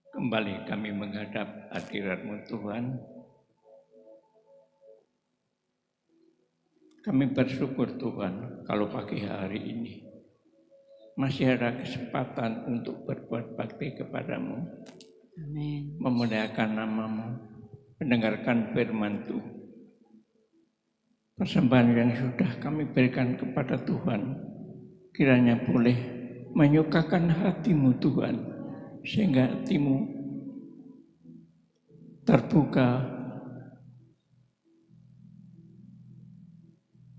Kembali kami menghadap hadirat-Mu Tuhan. Kami bersyukur Tuhan kalau pagi hari ini masih ada kesempatan untuk berbuat bakti kepada-Mu. Amin. Memuliakan nama-Mu, mendengarkan firman Tuhan. Persembahan yang sudah kami berikan kepada Tuhan, kiranya boleh menyukakan hati-Mu Tuhan, sehingga hati-Mu terbuka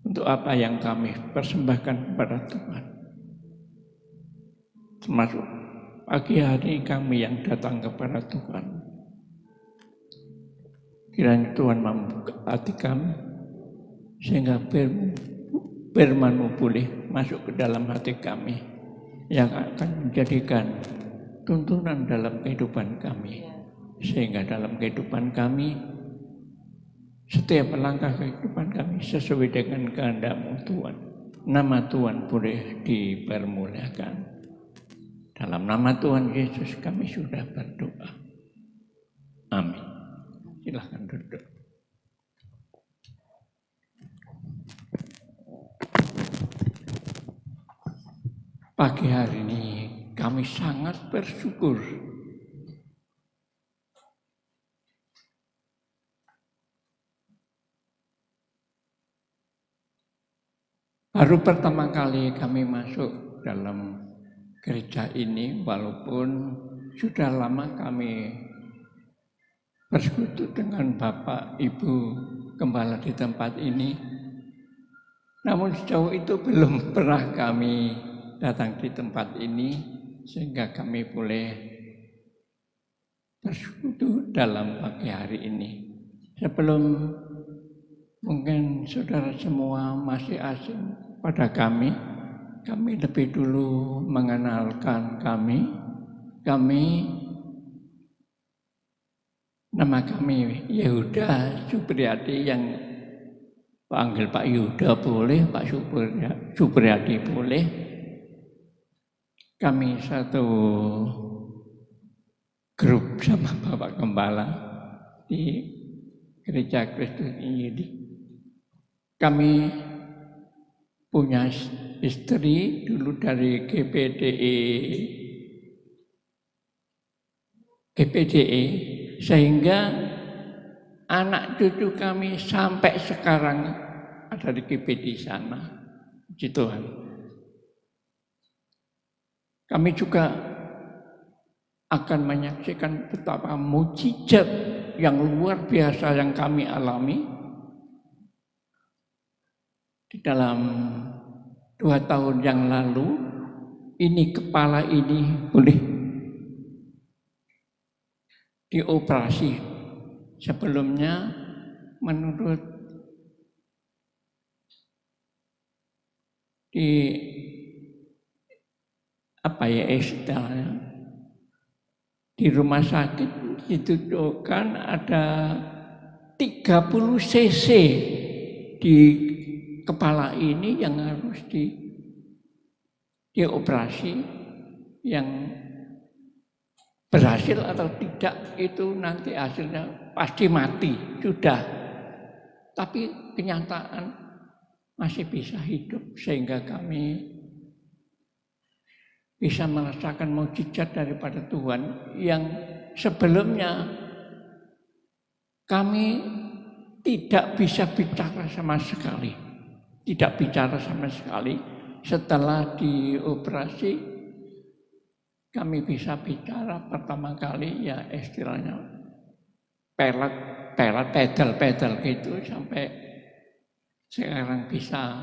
untuk apa yang kami persembahkan kepada Tuhan. Termasuk pagi hari kami yang datang kepada Tuhan. Kiranya Tuhan membuka hati kami, sehingga firman-Mu boleh masuk ke dalam hati kami, yang akan menjadikan tuntunan dalam kehidupan kami. Sehingga dalam kehidupan kami, setiap langkah kehidupan kami sesuai dengan kehendak-Mu Tuhan. Nama Tuhan boleh dipermuliakan. Dalam nama Tuhan Yesus kami sudah berdoa. Amin. Silakan duduk. Pagi hari ini kami sangat bersyukur baru pertama kali kami masuk dalam gereja ini, walaupun sudah lama kami bersekutu dengan Bapak Ibu Gembala di tempat ini. Namun sejauh itu belum pernah kami datang di tempat ini, sehingga kami boleh bersekutu dalam pagi hari ini. Sebelum mungkin saudara semua masih asing pada kami lebih dulu mengenalkan kami. Nama kami Yehuda Supriyadi, yang panggil Pak Yehuda boleh, Pak Supriyadi boleh. Kami satu grup sama Bapak Gembala di Gereja Kristus Injili. Kami punya istri dulu dari GPDE, sehingga anak cucu kami sampai sekarang ada di GPD sana. Puji Tuhan. Kami juga akan menyaksikan betapa mukjizat yang luar biasa yang kami alami di dalam 2 tahun yang lalu. Ini kepala ini boleh dioperasi. Sebelumnya menurut istilahnya, di rumah sakit dituduhkan ada 30 cc di kepala ini yang harus dioperasi. Yang berhasil atau tidak itu nanti hasilnya pasti mati, sudah. Tapi kenyataan masih bisa hidup, sehingga kami bisa merasakan mukjizat daripada Tuhan yang sebelumnya kami tidak bisa bicara sama sekali. Tidak bicara sama sekali. Setelah dioperasi kami bisa bicara pertama kali, ya istilahnya pelet, pedal gitu, sampai sekarang bisa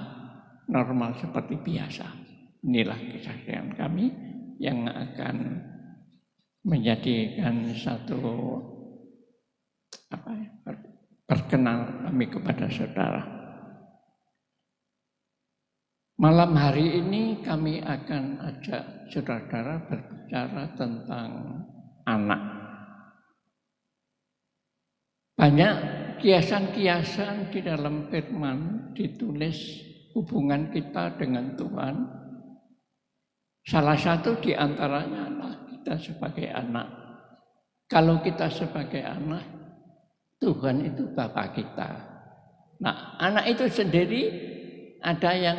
normal seperti biasa. Inilah kesaksian kami yang akan menjadikan satu perkenal kami kepada saudara. Malam hari ini kami akan ajak saudara berbicara tentang anak. Banyak kiasan-kiasan di dalam firman ditulis hubungan kita dengan Tuhan. Salah satu di antaranya adalah kita sebagai anak. Kalau kita sebagai anak, Tuhan itu Bapa kita. Nah, anak itu sendiri ada yang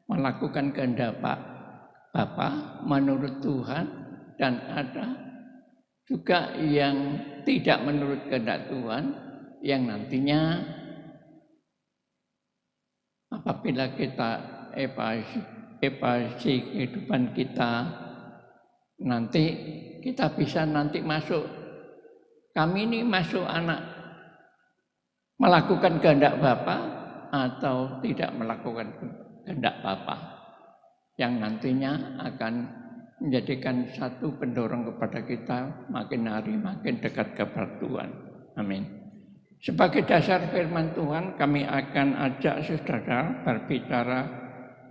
melakukan kehendak Bapa menurut Tuhan, dan ada juga yang tidak menurut kehendak Tuhan, yang nantinya apabila kita evaluasi kehidupan kita, nanti kita bisa nanti masuk, kami ini masuk anak melakukan kehendak Bapa atau tidak melakukan kehendak Bapa, yang nantinya akan menjadikan satu pendorong kepada kita makin hari makin dekat kepada Tuhan. Amin. Sebagai dasar firman Tuhan, kami akan ajak saudara berbicara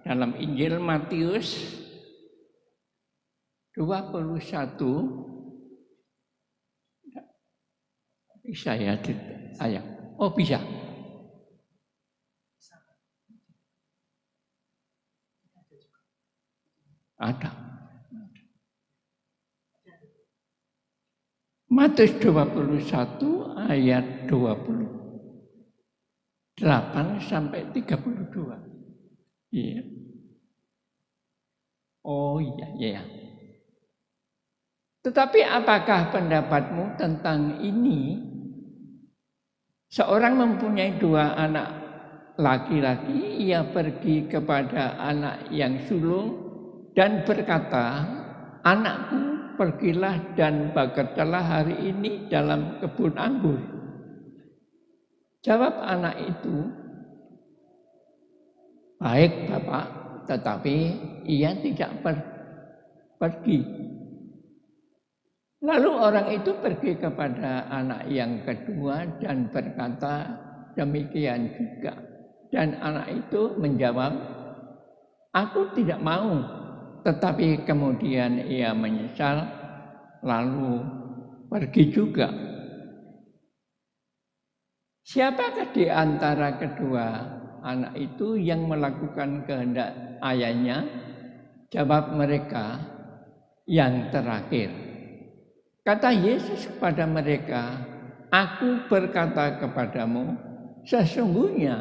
dalam Injil Matius 21. Bisa ya ayat? Oh bisa. Ada. Matius 21 ayat 28 sampai 32. Iya. Oh iya. Tetapi apakah pendapatmu tentang ini? Seorang mempunyai 2 anak laki-laki, ia pergi kepada anak yang sulung dan berkata, "Anakku, pergilah dan bekerjalah hari ini dalam kebun anggur." Jawab anak itu, "Baik, Bapak," tetapi ia tidak pergi. Lalu orang itu pergi kepada anak yang kedua dan berkata demikian juga. Dan anak itu menjawab, "Aku tidak mau." Tetapi kemudian ia menyesal, lalu pergi juga. Siapakah di antara kedua anak itu yang melakukan kehendak ayahnya? Jawab mereka, "Yang terakhir." Kata Yesus kepada mereka, "Aku berkata kepadamu, sesungguhnya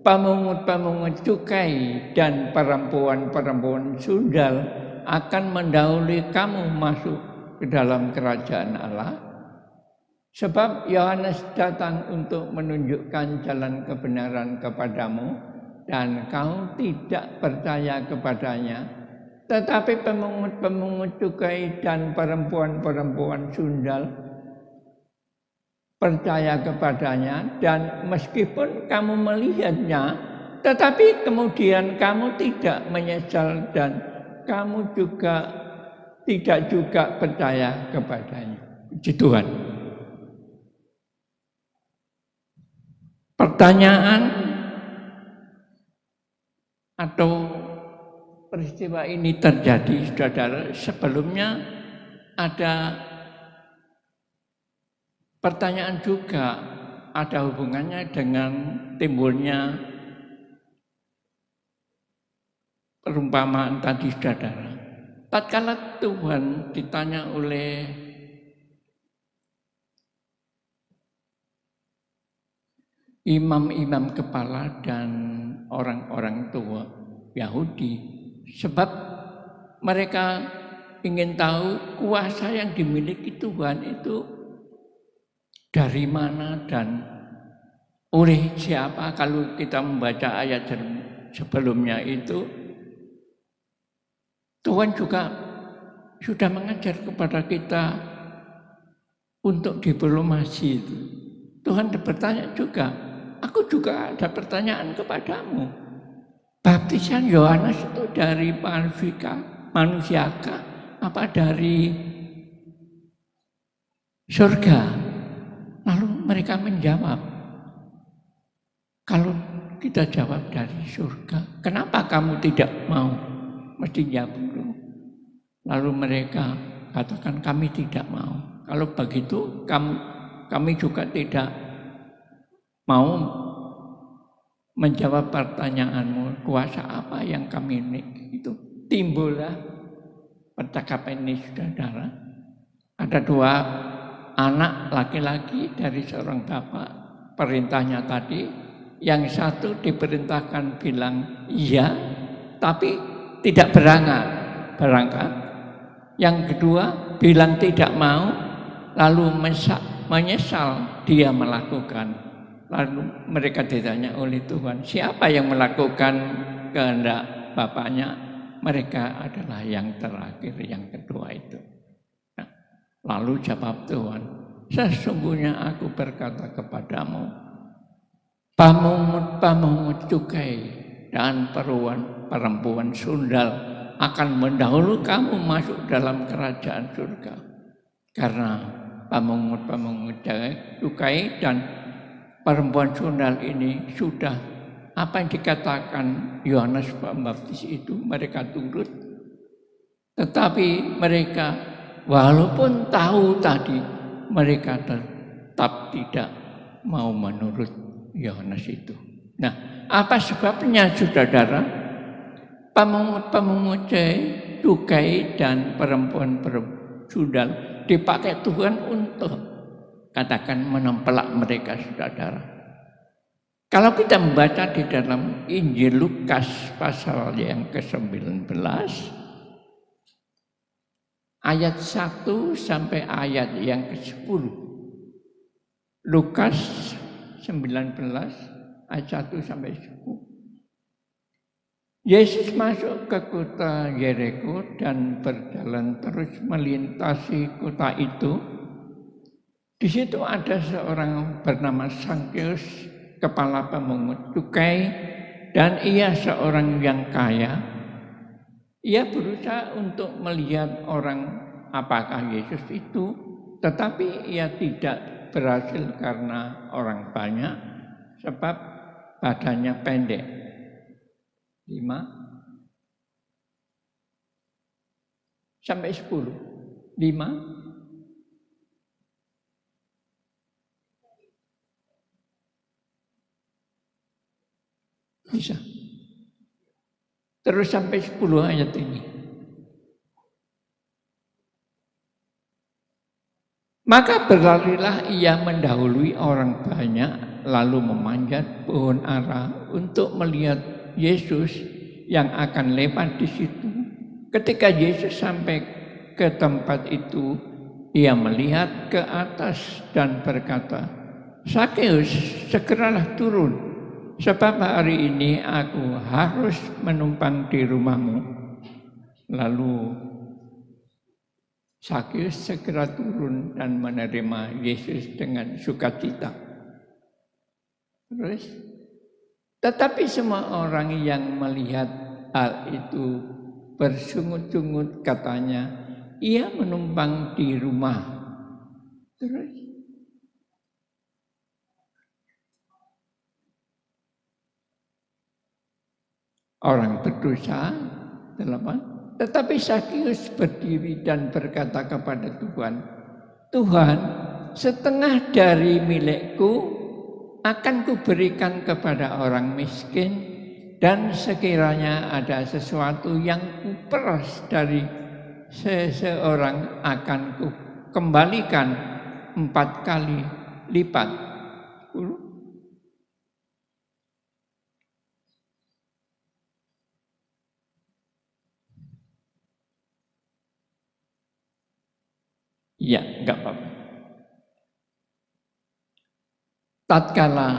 pemungut-pemungut cukai dan perempuan-perempuan sundal akan mendahului kamu masuk ke dalam kerajaan Allah. Sebab Yohanes datang untuk menunjukkan jalan kebenaran kepadamu, dan kau tidak percaya kepadanya. Tetapi pemungut-pemungut cukai dan perempuan-perempuan sundal percaya kepadanya, dan meskipun kamu melihatnya, tetapi kemudian kamu tidak menyesal dan kamu juga tidak juga percaya kepadanya." Puji Tuhan. Pertanyaan atau peristiwa ini terjadi, saudara, sebelumnya ada pertanyaan juga, ada hubungannya dengan timbulnya perumpamaan tadi, saudara. Tatkala Tuhan ditanya oleh imam-imam kepala dan orang-orang tua Yahudi, sebab mereka ingin tahu kuasa yang dimiliki Tuhan itu dari mana dan oleh siapa. Kalau kita membaca ayat sebelumnya itu, Tuhan juga sudah mengajar kepada kita untuk diplomasi itu. Tuhan bertanya juga, "Aku juga ada pertanyaan kepadamu. Baptisan Yohanes itu dari manusiakah apa dari surga?" Lalu mereka menjawab, "Kalau kita jawab dari surga, kenapa kamu tidak mau?" Mesti jawab dulu. Lalu mereka katakan, "Kami tidak mau. Kalau begitu kami juga tidak mau menjawab pertanyaanmu, kuasa apa yang kami miliki." Itu timbullah percakapan ini, saudara. Ada 2 anak laki-laki dari seorang bapak. Perintahnya tadi, yang satu diperintahkan bilang iya, tapi tidak berangkat. Yang kedua bilang tidak mau, lalu menyesal dia melakukan. Lalu mereka ditanya oleh Tuhan, siapa yang melakukan kehendak bapaknya? Mereka adalah yang terakhir, yang kedua itu. Nah, lalu jawab Tuhan, sesungguhnya aku berkata kepadamu, pemungut cukai dan perempuan sundal akan mendahului kamu masuk dalam kerajaan surga. Karena pemungut cukai dan perempuan sundal ini sudah apa yang dikatakan Yohanes Pembaptis itu mereka turut. Tetapi mereka walaupun tahu tadi, mereka tetap tidak mau menurut Yohanes itu. Nah, apa sebabnya saudara? Pemungut cukai dan perempuan sundal dipakai Tuhan untuk katakan menempelak mereka, saudara. Kalau kita membaca di dalam Injil Lukas pasal yang ke-19 ayat 1 sampai ayat yang ke-10. Lukas 19 ayat 1 sampai 10. Yesus masuk ke kota Yeriko dan berjalan terus melintasi kota itu. Di situ ada seorang bernama Sakeus, kepala pemungut cukai, dan ia seorang yang kaya. Ia berusaha untuk melihat orang apakah Yesus itu, tetapi ia tidak berhasil karena orang banyak, sebab badannya pendek. 5 sampai 10. 5. Bisa. Terus sampai 10 ayat ini. Maka berlarilah ia mendahului orang banyak, lalu memanjat pohon ara untuk melihat Yesus yang akan lewat di situ. Ketika Yesus sampai ke tempat itu, ia melihat ke atas dan berkata, Sakeus, segeralah turun, sebab hari ini aku harus menumpang di rumahmu. Lalu Sakeus segera turun dan menerima Yesus dengan sukacita. Terus, tetapi semua orang yang melihat hal itu bersungut-sungut, katanya, ia menumpang di rumah. Terus, orang berdosa, 8. Tetapi Sakeus berdiri dan berkata kepada Tuhan, Tuhan, setengah dari milikku akan kuberikan kepada orang miskin, dan sekiranya ada sesuatu yang kuperas dari seseorang akan kukembalikan 4 kali lipat. 10. Ya, enggak apa-apa. Tatkala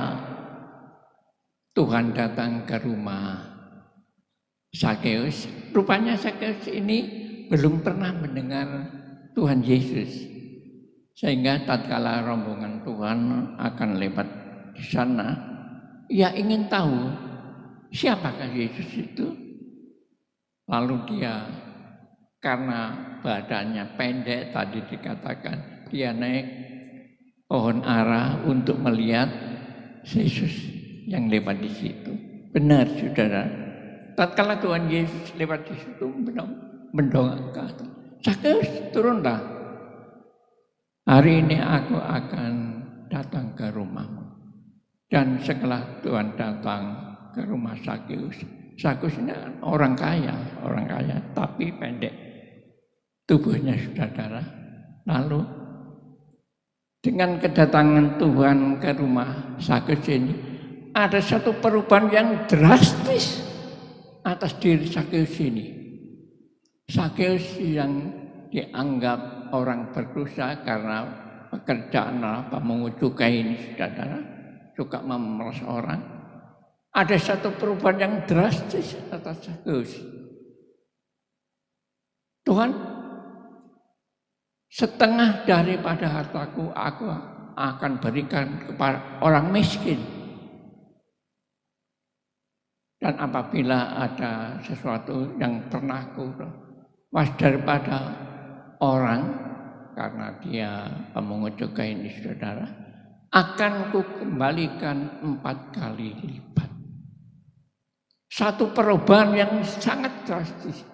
Tuhan datang ke rumah Sakeus, rupanya Sakeus ini belum pernah mendengar Tuhan Yesus. Sehingga tatkala rombongan Tuhan akan lewat di sana, ia ingin tahu siapakah Yesus itu. Lalu dia, karena badannya pendek tadi dikatakan, dia naik pohon ara untuk melihat Yesus yang lewat di situ. Benar, saudara. Tatkala Tuhan Yesus lewat di situ, mendongak ke atas. Sakeus, turunlah. Hari ini aku akan datang ke rumahmu. Dan setelah Tuhan datang ke rumah Sakeus, Sakeus ini orang kaya, tapi pendek tubuhnya, saudara. Lalu Dengan kedatangan Tuhan ke rumah Sakeus ini, ada satu perubahan yang drastis atas diri Sakeus ini. Sakeus yang dianggap orang berdosa karena pekerjaan pemungut cukai ini, saudara, suka memeras orang. Ada satu perubahan yang drastis atas Sakeus. Tuhan, setengah daripada hartaku aku akan berikan kepada orang miskin. Dan apabila ada sesuatu yang pernah aku was daripada orang, karena dia pemungut cukai ini, saudara, akan kukembalikan 4 kali lipat. Satu perubahan yang sangat drastis.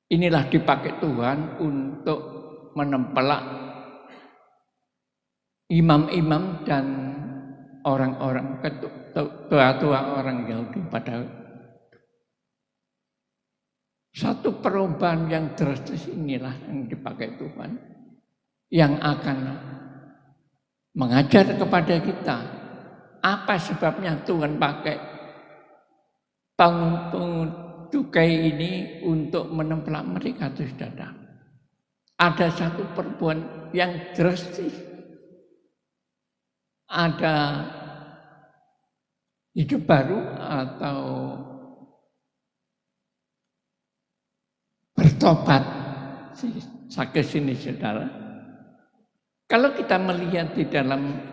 Inilah dipakai Tuhan untuk menempelak imam-imam dan orang-orang tua-tua orang Yahudi pada satu perubahan yang drastis. Inilah yang dipakai Tuhan, yang akan mengajar kepada kita apa sebabnya Tuhan pakai pengungut cukai ini untuk menempelak mereka, saudara. Ada satu perubahan yang drastis. Ada hidup baru atau bertobat si Sakeus ini, saudara. Kalau kita melihat di dalam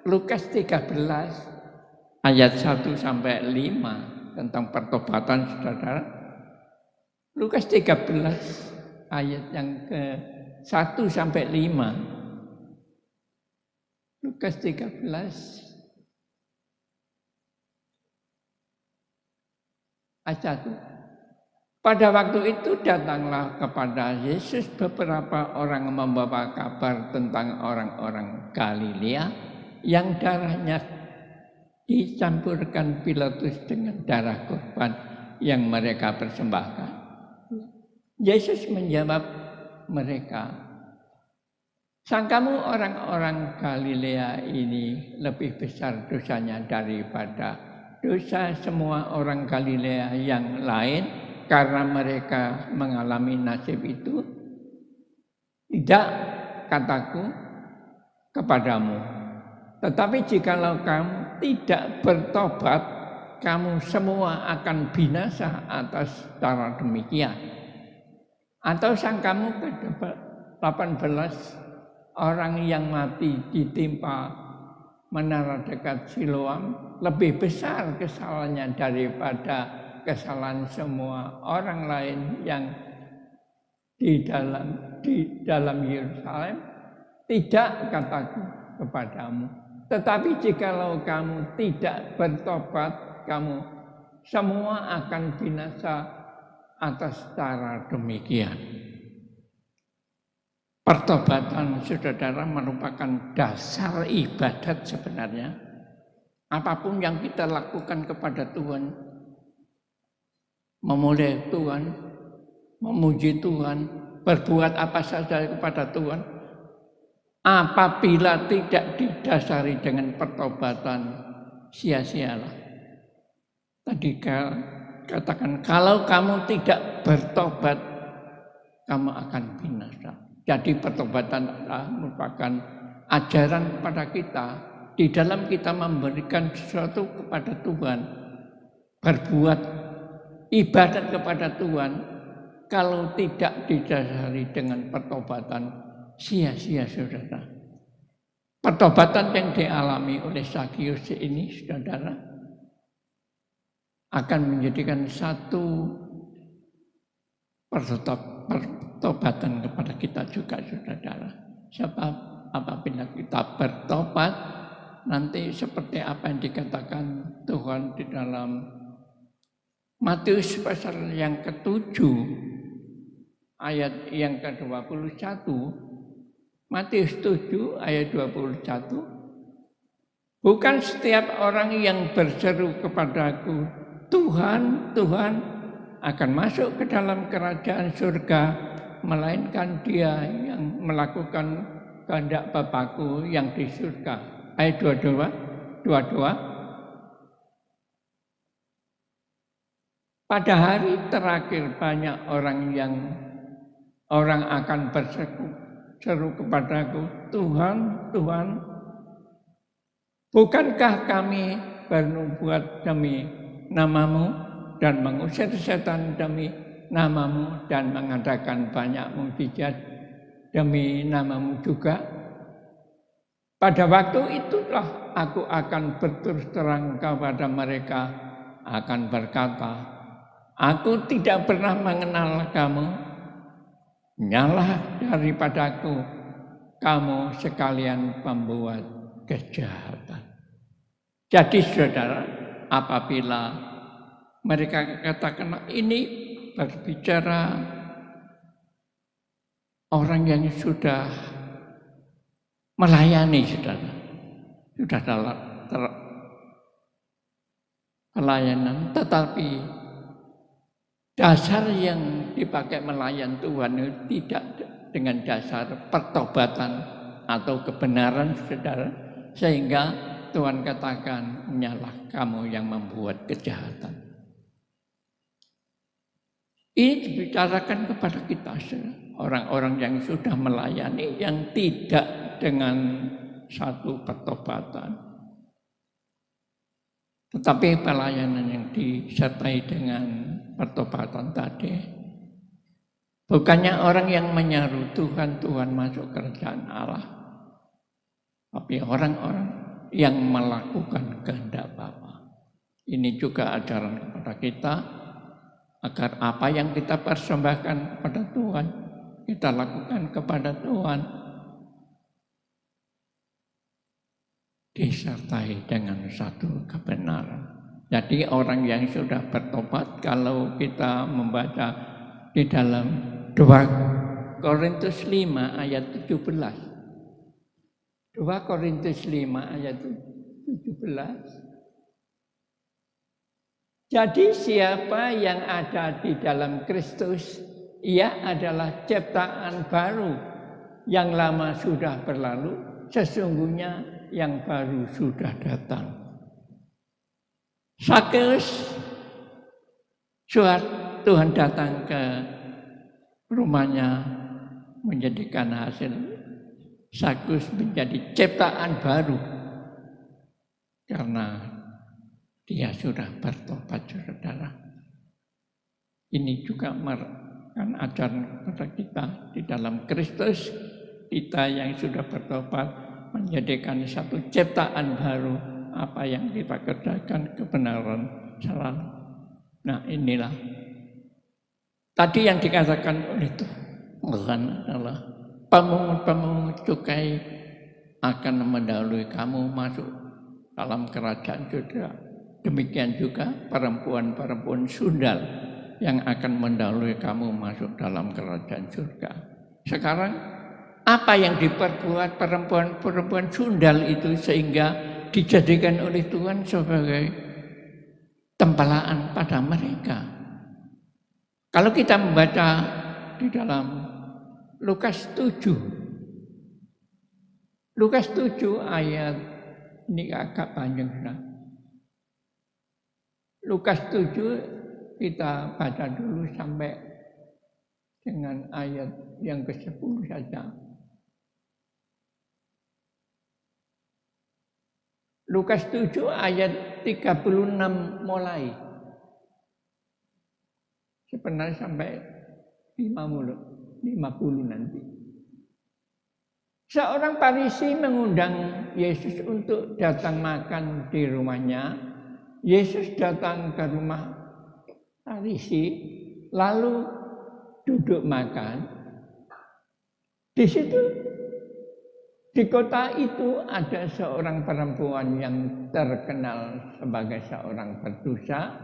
Lukas 13 ayat 1 sampai 5 tentang pertobatan, saudara. Lukas 13 ayat yang ke-1 sampai 5. Lukas 13 ayat 1. Pada waktu itu datanglah kepada Yesus beberapa orang membawa kabar tentang orang-orang Galilea yang darahnya dicampurkan Pilatus dengan darah korban yang mereka persembahkan. Yesus menjawab mereka, "Sangkamu orang-orang Galilea ini lebih besar dosanya daripada dosa semua orang Galilea yang lain karena mereka mengalami nasib itu? Tidak, kataku kepadamu. Tetapi jikalau kamu tidak bertobat, kamu semua akan binasa atas cara demikian. Atau sangkamu ke-18 orang yang mati ditimpa menara dekat Siloam lebih besar kesalahannya daripada kesalahan semua orang lain yang di dalam Yerusalem? Tidak, kataku kepadamu. Tetapi jikalau kamu tidak bertobat, kamu semua akan binasa atas cara demikian." Pertobatan, saudara, merupakan dasar ibadat sebenarnya. Apapun yang kita lakukan kepada Tuhan, memuliakan Tuhan, memuji Tuhan, berbuat apa saja kepada Tuhan, apabila tidak didasari dengan pertobatan, sia-sialah. Tadi katakan, kalau kamu tidak bertobat, kamu akan binasa. Jadi pertobatan merupakan ajaran kepada kita di dalam kita memberikan sesuatu kepada Tuhan, berbuat ibadat kepada Tuhan. Kalau tidak didasari dengan pertobatan, sia-sia, saudara. Pertobatan yang dialami oleh Sakeus ini, saudara, akan menjadikan satu pertobatan kepada kita juga, saudara. Sebab apabila kita bertobat, nanti seperti apa yang dikatakan Tuhan di dalam Matius pasal yang ke-7 ayat yang ke-21. Matius 7 ayat 21. Bukan setiap orang yang berseru kepadaku, Tuhan, Tuhan, akan masuk ke dalam kerajaan surga, melainkan dia yang melakukan kehendak Bapakku yang di surga. Ayat 22. Pada hari terakhir banyak orang akan berseru kepadaku, Tuhan, Tuhan, bukankah kami bernubuat demi namamu dan mengusir setan demi namamu dan mengadakan banyak mukjizat demi namamu juga? Pada waktu itulah aku akan berterus terang kepada mereka, akan berkata, aku tidak pernah mengenal kamu, nyalah daripadaku, kamu sekalian pembuat kejahatan. Jadi saudara, apabila mereka katakan ini berbicara orang yang sudah melayani, saudara, sudah dalam pelayanan, tetapi dasar yang dipakai melayan Tuhan itu tidak dengan dasar pertobatan atau kebenaran, saudara, sehingga Tuhan katakan, nyalah kamu yang membuat kejahatan. Ini dibicarakan kepada kita, orang-orang yang sudah melayani, yang tidak dengan satu pertobatan. Tetapi pelayanan yang disertai dengan pertobatan tadi, bukannya orang yang menyeru Tuhan, Tuhan masuk kerajaan Allah, tapi orang-orang yang melakukan kehendak Bapa. Ini juga ajaran kepada kita, agar apa yang kita persembahkan kepada Tuhan, kita lakukan kepada Tuhan, disertai dengan satu kebenaran. Jadi orang yang sudah bertobat, kalau kita membaca di dalam 2 Korintus 5 ayat 17. 2 Korintus 5 ayat 17. Jadi siapa yang ada di dalam Kristus, ia adalah ciptaan baru. Yang lama sudah berlalu, sesungguhnya yang baru sudah datang. Sakeus, Tuhan datang ke rumahnya menjadikan hasil. Sakeus menjadi ciptaan baru karena dia sudah bertobat, saudara. Ini juga merupakan ajaran kepada kita di dalam Kristus. Kita yang sudah bertobat menjadikan satu ciptaan baru, apa yang kita kerjakan kebenaran selalu. Nah, inilah tadi yang dikatakan oleh Tuhan adalah pemungut-pemungut cukai akan mendahului kamu masuk dalam kerajaan surga. Demikian juga perempuan-perempuan sundal yang akan mendahului kamu masuk dalam kerajaan surga. Sekarang apa yang diperbuat perempuan-perempuan sundal itu sehingga dijadikan oleh Tuhan sebagai tempelaan pada mereka? Kalau kita membaca di dalam Lukas 7. Lukas 7 ayat ini agak panjang, sudah. Lukas 7 kita baca dulu sampai dengan ayat yang ke-10 saja. Lukas 7 ayat 36 mulai. Sebenarnya sampai 50 nanti. Seorang Farisi mengundang Yesus untuk datang makan di rumahnya. Yesus datang ke rumah Farisi, lalu duduk makan. Di situ, di kota itu ada seorang perempuan yang terkenal sebagai seorang berdosa.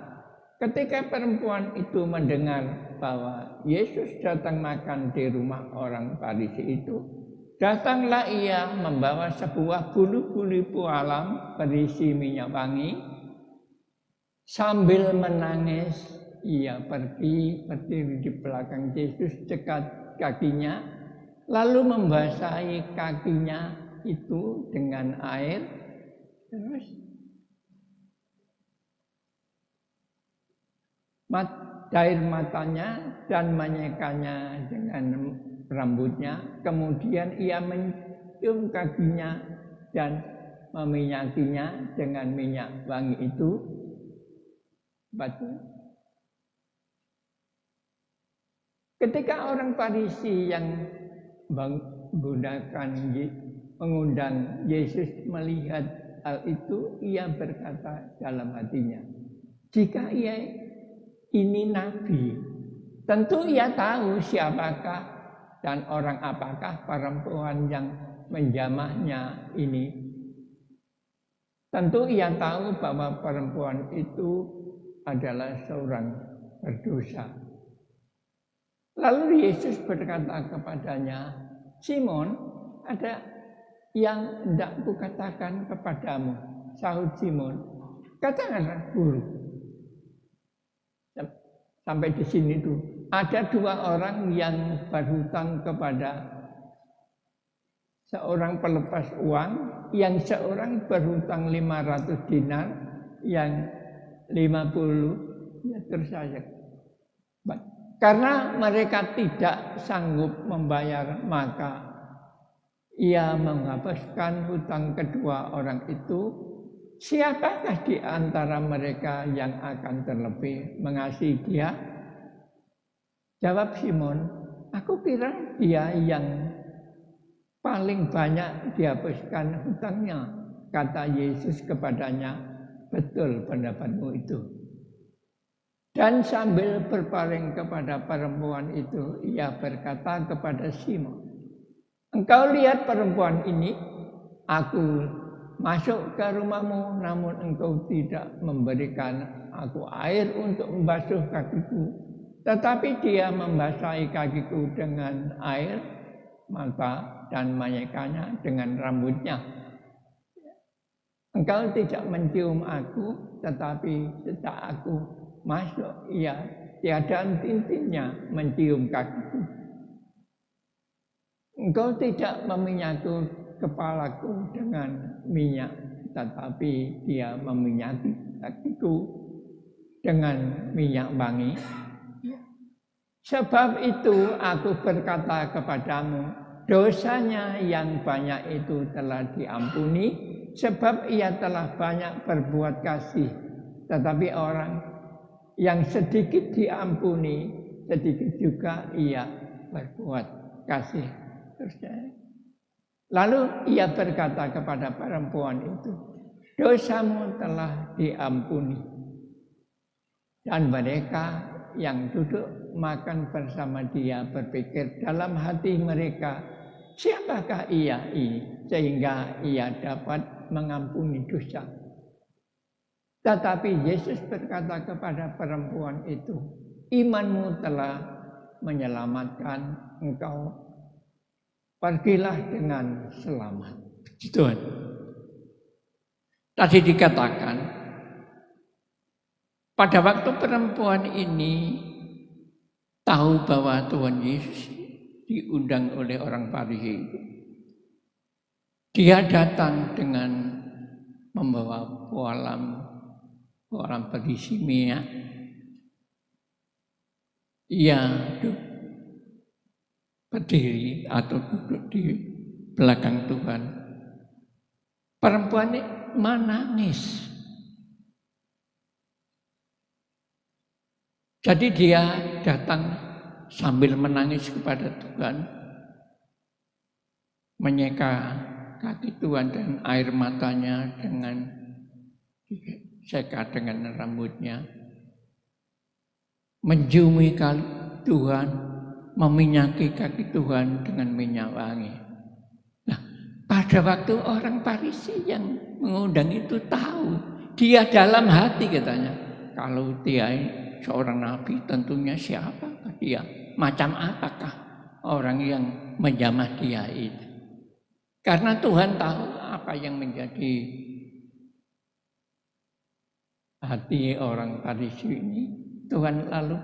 Ketika perempuan itu mendengar bahwa Yesus datang makan di rumah orang Farisi itu, datanglah ia membawa sebuah bulu-bulu pualam berisi minyak wangi. Sambil menangis, ia pergi berdiri di belakang Yesus, dekat kakinya, lalu membasahi kakinya itu dengan air, terus air matanya dan menyekanya dengan rambutnya. Kemudian ia mencium kakinya dan meminyakinya dengan minyak wangi itu. Ketika orang Farisi yang mengundang Yesus melihat hal itu, ia berkata dalam hatinya, jika ia ini nabi, tentu ia tahu siapakah dan orang apakah perempuan yang menjamahnya ini. Tentu ia tahu bahwa perempuan itu adalah seorang berdosa. Lalu Yesus berkata kepadanya, Simon, ada yang hendak kukatakan kepadamu. Sahut Simon, katakanlah guru. Sampai di sini tuh ada dua orang yang berhutang kepada seorang pelepas uang, yang seorang berhutang 500 dinar, yang 50 ya tersayang. Karena mereka tidak sanggup membayar, maka ia menghapuskan hutang kedua orang itu. Siapakah di antara mereka yang akan terlebih mengasihi dia? Jawab Simon, aku kira dia yang paling banyak dihapuskan hutangnya. Kata Yesus kepadanya, betul pendapatmu itu. Dan sambil berpaling kepada perempuan itu, ia berkata kepada Simon, engkau lihat perempuan ini, aku masuk ke rumahmu, namun engkau tidak memberikan aku air untuk membasuh kakiku, tetapi dia membasahi kakiku dengan air mata dan menyekanya dengan rambutnya. Engkau tidak mencium aku, tetapi sejak aku masuk, ia tiada henti-hentinya mencium kakiku. Engkau tidak meminyaki kepalaku dengan minyak, tetapi dia meminyaki kakiku dengan minyak wangi. Sebab itu aku berkata kepadamu, dosanya yang banyak itu telah diampuni, sebab ia telah banyak berbuat kasih. Tetapi orang yang sedikit diampuni, sedikit juga ia berbuat kasih. Lalu ia berkata kepada perempuan itu, dosamu telah diampuni. Dan mereka yang duduk makan bersama dia berpikir dalam hati mereka, siapakah ia ini sehingga ia dapat mengampuni dosa. Tetapi Yesus berkata kepada perempuan itu, imanmu telah menyelamatkan engkau, pergilah dengan selamat. Tuhan. Tadi dikatakan, pada waktu perempuan ini tahu bahwa Tuhan Yesus diundang oleh orang Farisi itu, dia datang dengan membawa kolam berisi minyak. Ia berdiri atau duduk di belakang Tuhan. Perempuan ini menangis. Jadi dia datang sambil menangis kepada Tuhan, menyeka kaki Tuhan dan air matanya dengan diseka dengan rambutnya, menciumi kaki Tuhan, meminyaki kaki Tuhan dengan minyak wangi. Nah, pada waktu orang Farisi yang mengundang itu tahu, dia dalam hati katanya, kalau dia seorang nabi, tentunya siapakah dia? Macam apakah orang yang menjamah dia itu? Karena Tuhan tahu apa yang menjadi hati orang Farisi ini. Tuhan lalu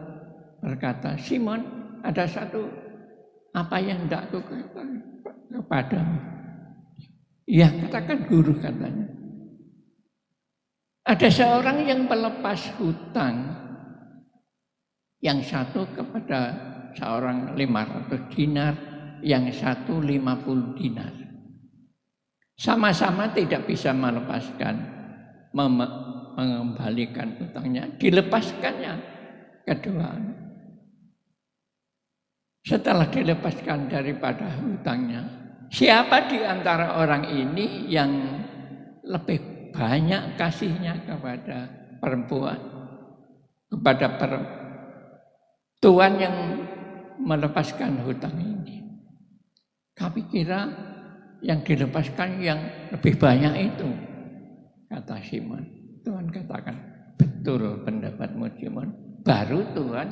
berkata, Simon, ada satu Apa yang tidak aku katakan kepadamu? Ya, katakan guru katanya. Ada seorang yang melepas hutang, yang satu kepada seorang 500 dinar, yang satu 50 dinar. Sama-sama tidak bisa melepaskan, mengembalikan hutangnya, dilepaskannya kedua. Setelah dilepaskan daripada hutangnya, siapa di antara orang ini yang lebih banyak kasihnya kepada perempuan, kepada tuan yang melepaskan hutang ini? Kami kira yang dilepaskan yang lebih banyak itu, kata Simon. Tuhan katakan, betul pendapatmu Simon. Baru Tuhan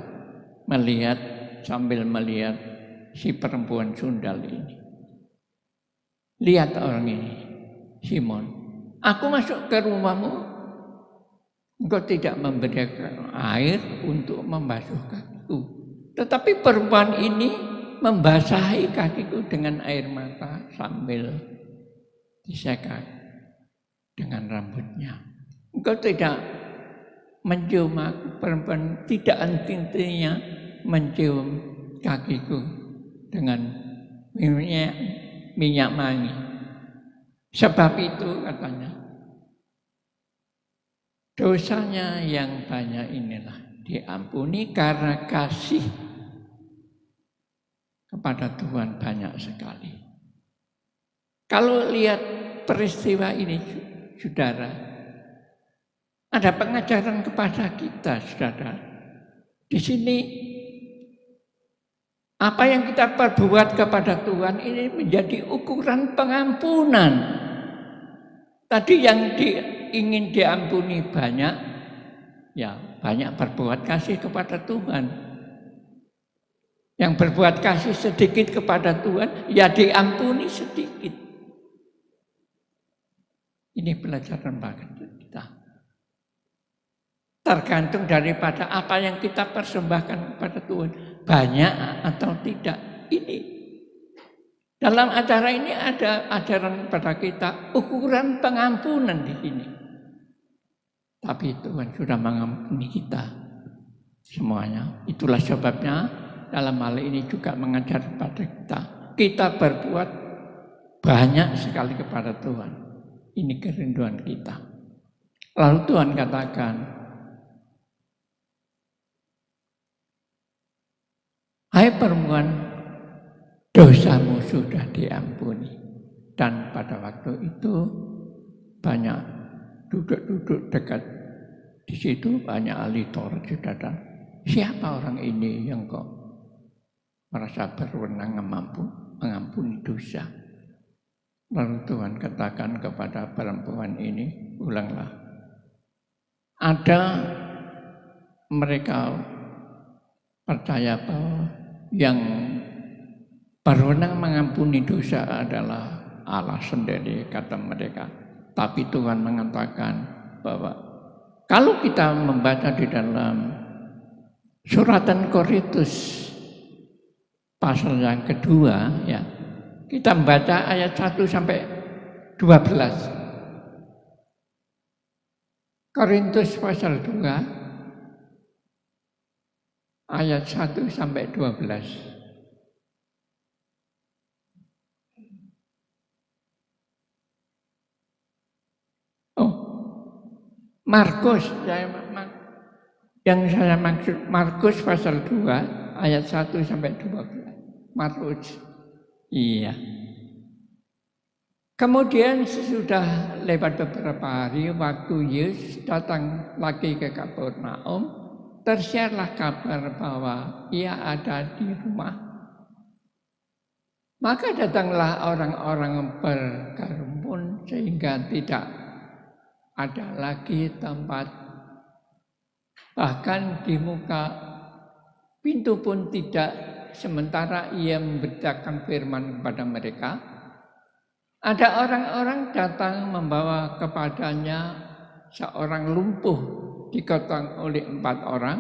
melihat, sambil melihat si perempuan sundal ini. Lihat orang ini, Simon. Aku masuk ke rumahmu, engkau tidak memberikan air untuk membasuh kakiku. Tetapi perempuan ini membasahi kakiku dengan air mata sambil disekat dengan rambutnya. Engkau tidak mencium aku, perempuan tidak henti-hentinya mencium kakiku dengan minyak wangi. Sebab itu katanya, dosanya yang banyak inilah diampuni karena kasih kepada Tuhan banyak sekali. Kalau lihat peristiwa ini, saudara, ada pengajaran kepada kita, saudara. Di sini apa yang kita perbuat kepada Tuhan ini menjadi ukuran pengampunan. Tadi yang ingin diampuni banyak, ya banyak berbuat kasih kepada Tuhan. Yang berbuat kasih sedikit kepada Tuhan, ya diampuni sedikit. Ini pelajaran bagi kita. Tergantung daripada apa yang kita persembahkan kepada Tuhan, banyak atau tidak. Ini dalam acara ini ada ajaran pada kita ukuran pengampunan di sini. Tapi Tuhan sudah mengampuni kita semuanya. Itulah sebabnya dalam hal ini juga mengajar kepada kita. Kita berbuat banyak sekali kepada Tuhan. Ini kerinduan kita. Lalu Tuhan katakan, hai perempuan, dosamu sudah diampuni. Dan pada waktu itu banyak duduk-duduk dekat di situ, banyak ahli Taurat, saudara. Siapa orang ini yang kok merasa berwenang mengampuni dosa? Lalu Tuhan katakan kepada perempuan ini, ulanglah. Ada mereka percaya bahwa yang berwenang mengampuni dosa adalah Allah sendiri, kata mereka. Tapi Tuhan mengatakan bahwa kalau kita membaca di dalam suratan Korintus pasal yang kedua, ya, kita membaca ayat 1 sampai 12. Korintus pasal 2 ayat 1 sampai 12. Oh, Markus, yang saya maksud Markus pasal 2 ayat 1 sampai 12. Markus. Iya. Kemudian sesudah lewat beberapa hari, waktu Yesus datang lagi ke Kapernaum, tersiarlah kabar bahwa ia ada di rumah. Maka datanglah orang-orang berkerumun sehingga tidak ada lagi tempat. Bahkan di muka pintu pun tidak. Sementara ia memberitakan firman kepada mereka, ada orang-orang datang membawa kepadanya seorang lumpuh digotong oleh 4 orang.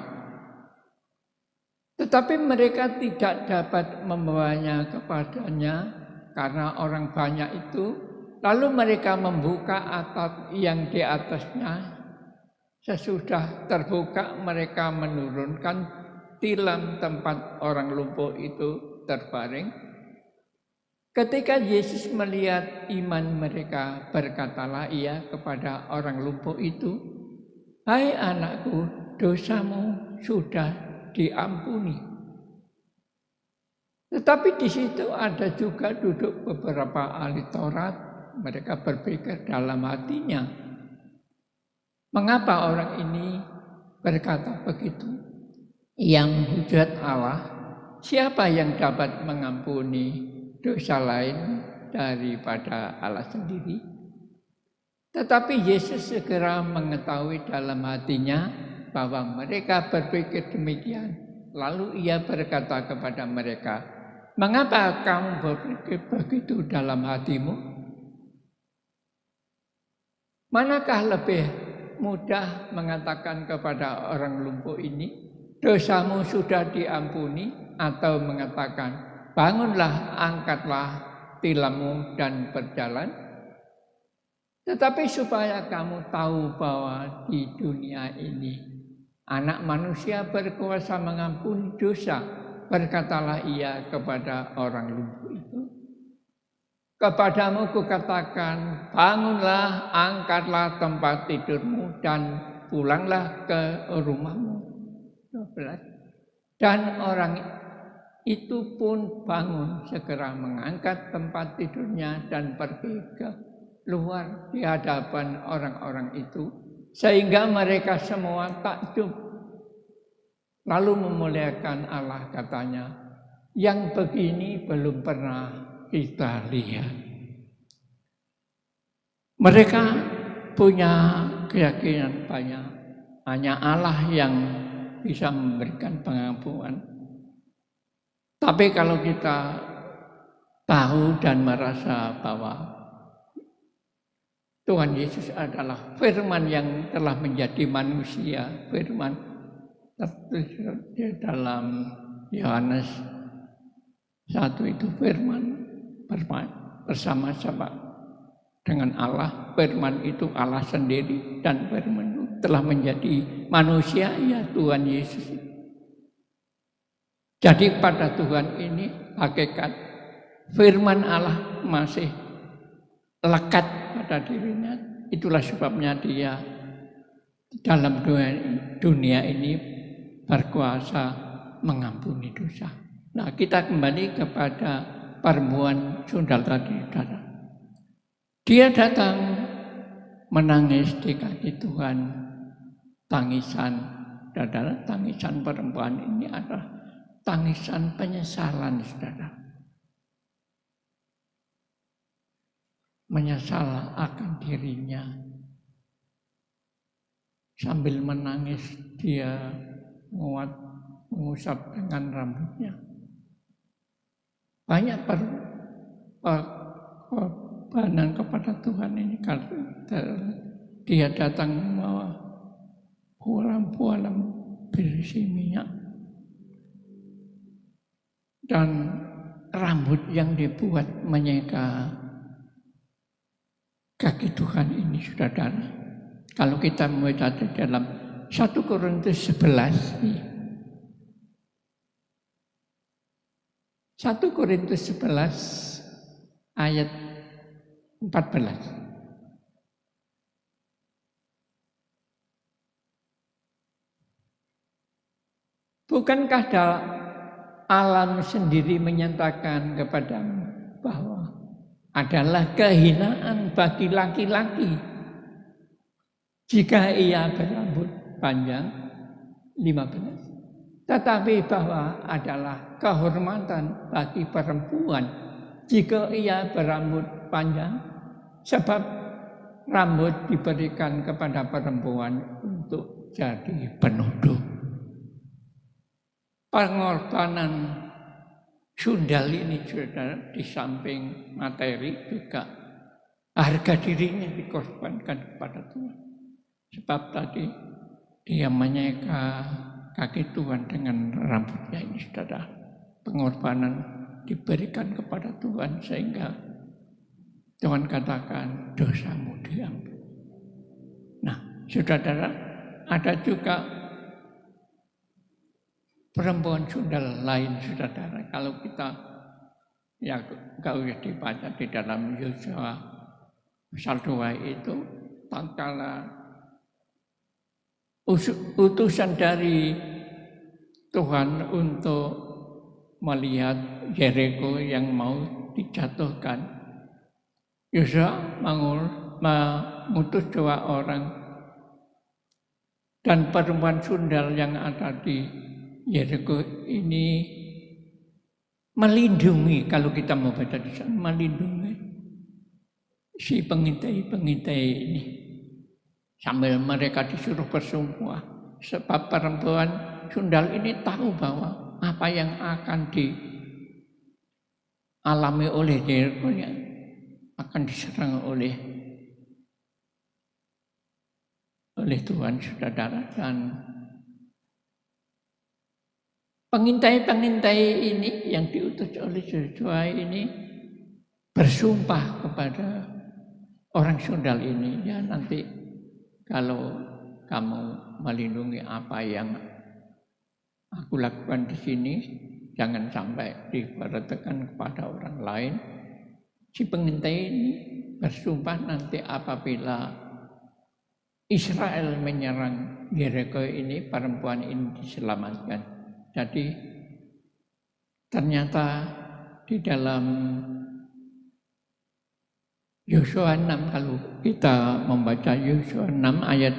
Tetapi mereka tidak dapat membawanya kepadanya karena orang banyak itu. Lalu mereka membuka atap yang di atasnya. Sesudah terbuka mereka menurunkan tilam tempat orang lumpuh itu terbaring. Ketika Yesus melihat iman mereka, berkatalah ia kepada orang lumpuh itu, "Hai anakku, dosamu sudah diampuni." Tetapi di situ ada juga duduk beberapa ahli Taurat. Mereka berpikir dalam hatinya, mengapa orang ini berkata begitu? Yang menghujat Allah, siapa yang dapat mengampuni dosa lain daripada Allah sendiri? Tetapi Yesus segera mengetahui dalam hatinya bahwa mereka berpikir demikian. Lalu ia berkata kepada mereka, "Mengapa kamu berpikir begitu dalam hatimu? Manakah lebih mudah mengatakan kepada orang lumpuh ini, dosamu sudah diampuni, atau mengatakan, bangunlah, angkatlah tilammu dan berjalan? Tetapi supaya kamu tahu bahwa di dunia ini Anak Manusia berkuasa mengampuni dosa, berkatalah ia kepada orang lumpuh itu, kepadamu kukatakan, bangunlah, angkatlah tempat tidurmu dan pulanglah ke rumahmu. 12. Dan orang itu pun bangun, segera mengangkat tempat tidurnya dan pergi ke luar di hadapan orang-orang itu, sehingga mereka semua takjub. Lalu memuliakan Allah, katanya, yang begini belum pernah kita lihat. Mereka punya keyakinan banyak, hanya Allah yang bisa memberikan pengampunan. Tapi kalau kita tahu dan merasa bahwa Tuhan Yesus adalah firman yang telah menjadi manusia, firman tertulis di dalam Yohanes 1 itu firman bersama-sama dengan Allah. Firman itu Allah sendiri, dan firman itu telah menjadi manusia, ya Tuhan Yesus. Jadi pada Tuhan ini hakikat firman Allah masih lekat pada dirinya. Itulah sebabnya dia dalam dunia ini berkuasa mengampuni dosa. Nah, kita kembali kepada perempuan sundal tadi, saudara. Dia datang menangis di kaki Tuhan. Tangisan, saudara, tangisan perempuan ini adalah tangisan penyesalan, saudara. Menyesal akan dirinya. Sambil menangis dia mengusap dengan rambutnya. Banyak pengorbanan kepada Tuhan ini, karena dia datang membawa bualam-bualam berisi minyak dan rambut yang dibuat menyeka kaki Tuhan ini, saudara. Kalau kita membaca di dalam 1 Korintus 11 nih. 1 Korintus 11 ayat 14. Bukankah alam sendiri menyatakan kepadamu bahwa adalah kehinaan bagi laki-laki jika ia berambut panjang? 15. Tetapi bahwa adalah kehormatan bagi perempuan jika ia berambut panjang, sebab rambut diberikan kepada perempuan untuk jadi penutup. Pengorbanan sundal ini, saudara, di samping materi juga harga dirinya dikorbankan kepada Tuhan. Sebab tadi dia menyeka kaki Tuhan dengan rambutnya ini, saudara. Pengorbanan diberikan kepada Tuhan sehingga Tuhan katakan dosamu diampuni. Nah, saudara, ada juga perempuan sundal lain, saudara. Kalau kita kalau dibaca di dalam Yosua pasal 2 itu, tatkala utusan dari Tuhan untuk melihat Yeriko yang mau dijatuhkan, Yosua mengutus 2 orang, dan perempuan sundal yang ada di Yeriko ini melindungi, kalau kita mau baca di sana, melindungi si pengintai-pengintai ini sambil mereka disuruh bersumpah. Sebab perempuan sundal ini tahu bahwa apa yang akan dialami oleh Yeriko akan diserang oleh Tuhan, saudara. Dan pengintai-pengintai ini yang diutus oleh Yosua ini bersumpah kepada orang sundal ini, ya nanti kalau kamu melindungi apa yang aku lakukan di sini, jangan sampai diperhatikan kepada orang lain. Si pengintai ini bersumpah nanti apabila Israel menyerang Yeriko ini, perempuan ini diselamatkan. Jadi ternyata di dalam Yosua 6, kalau kita membaca Yosua 6 ayat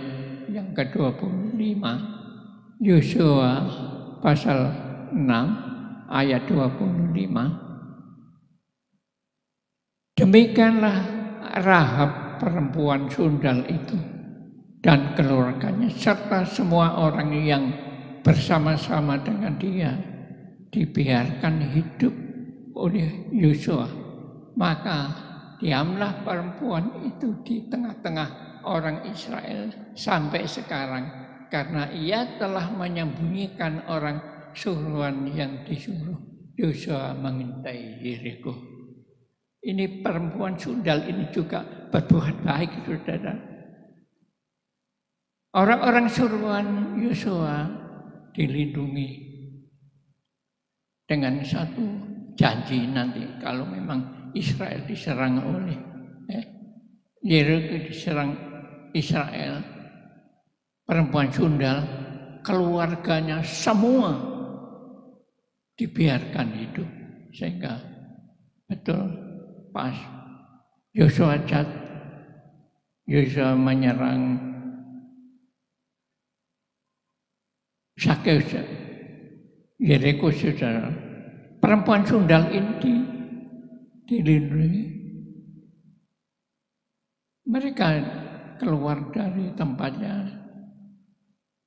yang ke-25, Yosua pasal 6 ayat 25, demikianlah Rahab perempuan sundal itu dan keluarganya serta semua orang yang bersama-sama dengan dia dibiarkan hidup oleh Yosua. Maka diamlah perempuan itu di tengah-tengah orang Israel sampai sekarang, karena ia telah menyembunyikan orang suruhan yang disuruh Yosua mengintai Yeriko. Ini perempuan sundal ini juga berbuat baik, saudara. Orang-orang suruhan Yosua dilindungi dengan satu janji, nanti kalau memang Israel diserang oleh Yeriko, diserang Israel, perempuan sundal, keluarganya semua dibiarkan hidup. Sehingga betul pas Yosua menyerang Sakeus, Yeriko, saudara, perempuan sundal ini dilindungi. Mereka keluar dari tempatnya,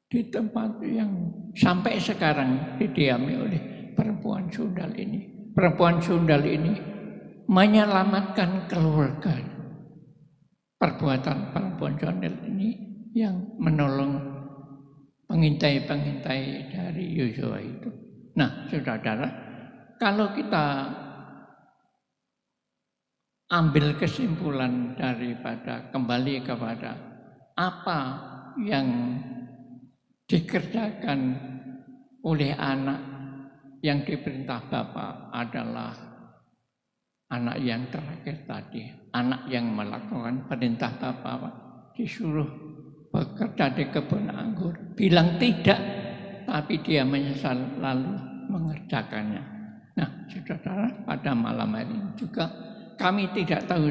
di tempat yang sampai sekarang didiami oleh perempuan sundal ini. Perempuan sundal ini menyelamatkan keluarga. Perbuatan perempuan sundal ini yang menolong pengintai-pengintai dari Yosua itu. Nah, saudara, kalau kita ambil kesimpulan daripada kembali kepada apa yang dikerjakan oleh anak yang diperintah Bapa adalah anak yang terakhir tadi, anak yang melakukan perintah Bapa, disuruh bekerja di kebun anggur, bilang tidak, tapi dia menyesal lalu mengerjakannya. Nah, saudara, pada malam hari ini juga kami tidak tahu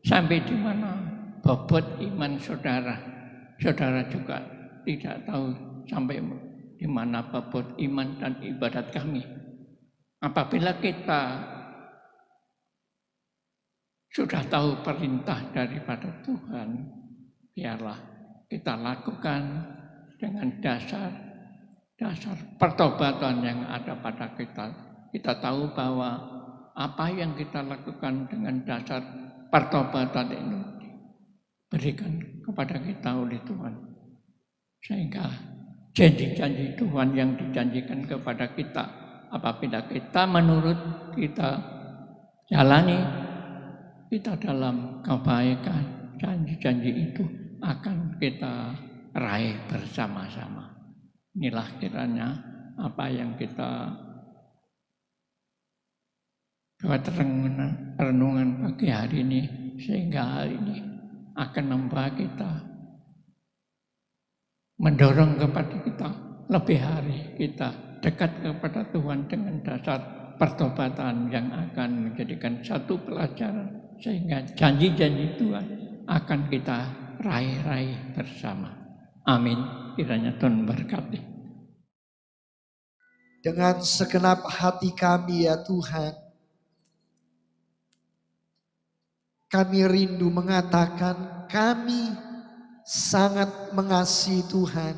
sampai di mana bobot iman saudara. Saudara juga tidak tahu sampai di mana bobot iman dan ibadat kami. Apabila kita sudah tahu perintah daripada Tuhan, biarlah kita lakukan dengan dasar pertobatan yang ada pada kita. Kita tahu bahwa apa yang kita lakukan dengan dasar pertobatan ini berikan kepada kita oleh Tuhan, sehingga janji-janji Tuhan yang dijanjikan kepada kita. Apabila kita menurut, kita jalani, kita dalam kebaikan, janji-janji itu akan kita raih bersama-sama. Inilah kiranya apa yang kita buat renungan pagi hari ini, sehingga hari ini akan membawa kita, mendorong kepada kita lebih hari kita dekat kepada Tuhan dengan dasar pertobatan yang akan menjadikan satu pelajaran, sehingga janji-janji Tuhan akan kita raih-raih bersama. Amin. Kiranya Tuhan berkati. Dengan segenap hati kami ya Tuhan, kami rindu mengatakan kami sangat mengasihi Tuhan.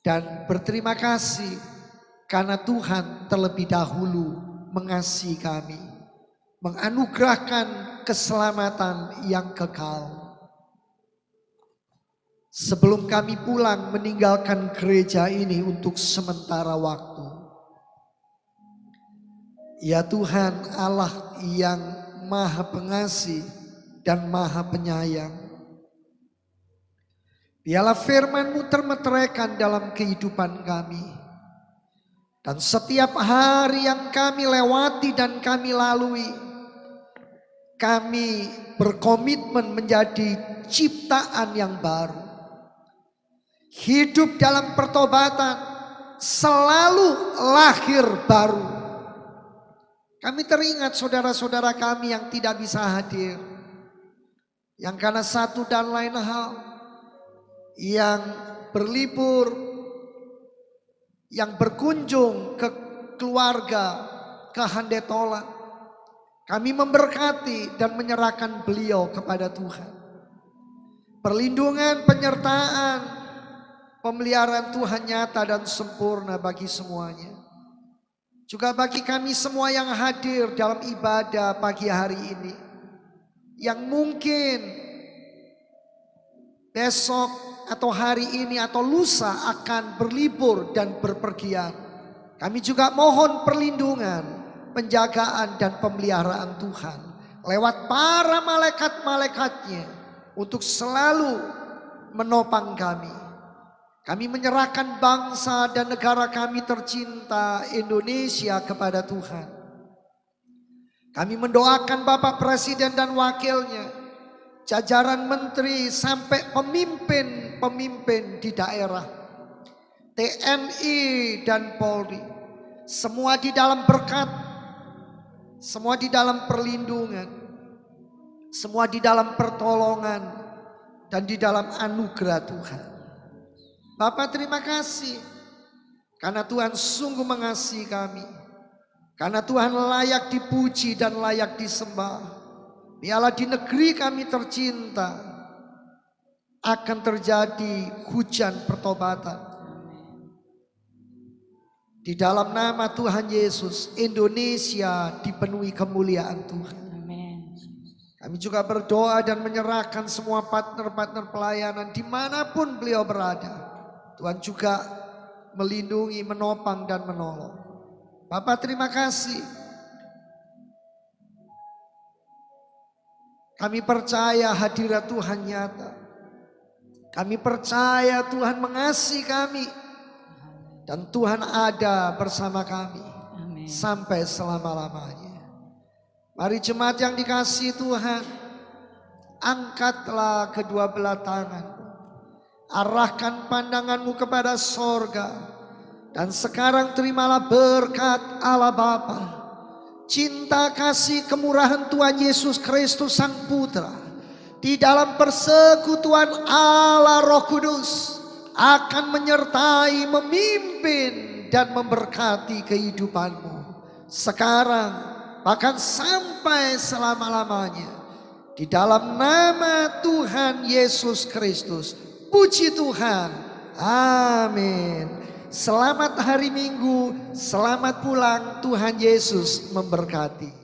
Dan berterima kasih karena Tuhan terlebih dahulu mengasihi kami, menganugerahkan keselamatan yang kekal. Sebelum kami pulang meninggalkan gereja ini untuk sementara waktu, ya Tuhan Allah yang Maha Pengasih dan Maha Penyayang, biarlah firman-Mu termeteraikan dalam kehidupan kami. Dan setiap hari yang kami lewati dan kami lalui, kami berkomitmen menjadi ciptaan yang baru. Hidup dalam pertobatan, selalu lahir baru. Kami teringat saudara-saudara kami yang tidak bisa hadir, yang karena satu dan lain hal, yang berlibur, yang berkunjung ke keluarga, ke handetolan. Kami memberkati dan menyerahkan beliau kepada Tuhan. Perlindungan, penyertaan, pemeliharaan Tuhan nyata dan sempurna bagi semuanya. Juga bagi kami semua yang hadir dalam ibadah pagi hari ini, yang mungkin besok atau hari ini atau lusa akan berlibur dan berpergian. Kami juga mohon perlindungan, penjagaan dan pemeliharaan Tuhan lewat para malaikat-malaikatnya untuk selalu menopang kami. Kami menyerahkan bangsa dan negara kami tercinta Indonesia kepada Tuhan. Kami mendoakan Bapak Presiden dan wakilnya, jajaran menteri sampai pemimpin-pemimpin di daerah, TNI dan Polri, semua di dalam berkat, semua di dalam perlindungan, semua di dalam pertolongan dan di dalam anugerah Tuhan. Bapak terima kasih karena Tuhan sungguh mengasihi kami, karena Tuhan layak dipuji dan layak disembah. Biarlah di negeri kami tercinta akan terjadi hujan pertobatan. Di dalam nama Tuhan Yesus, Indonesia dipenuhi kemuliaan Tuhan. Kami juga berdoa dan menyerahkan semua partner-partner pelayanan dimanapun beliau berada. Tuhan juga melindungi, menopang dan menolong. Bapak terima kasih. Kami percaya hadirat Tuhan nyata. Kami percaya Tuhan mengasihi kami. Dan Tuhan ada bersama kami. Amin. Sampai selama-lamanya. Mari jemaat yang dikasihi Tuhan, angkatlah kedua belah tangan. Arahkan pandanganmu kepada sorga. Dan sekarang terimalah berkat Allah Bapa, cinta kasih kemurahan Tuhan Yesus Kristus Sang Putra, di dalam persekutuan Allah Roh Kudus, akan menyertai, memimpin dan memberkati kehidupanmu sekarang bahkan sampai selama-lamanya. Di dalam nama Tuhan Yesus Kristus. Puji Tuhan. Amin. Selamat hari Minggu, selamat pulang. Tuhan Yesus memberkati.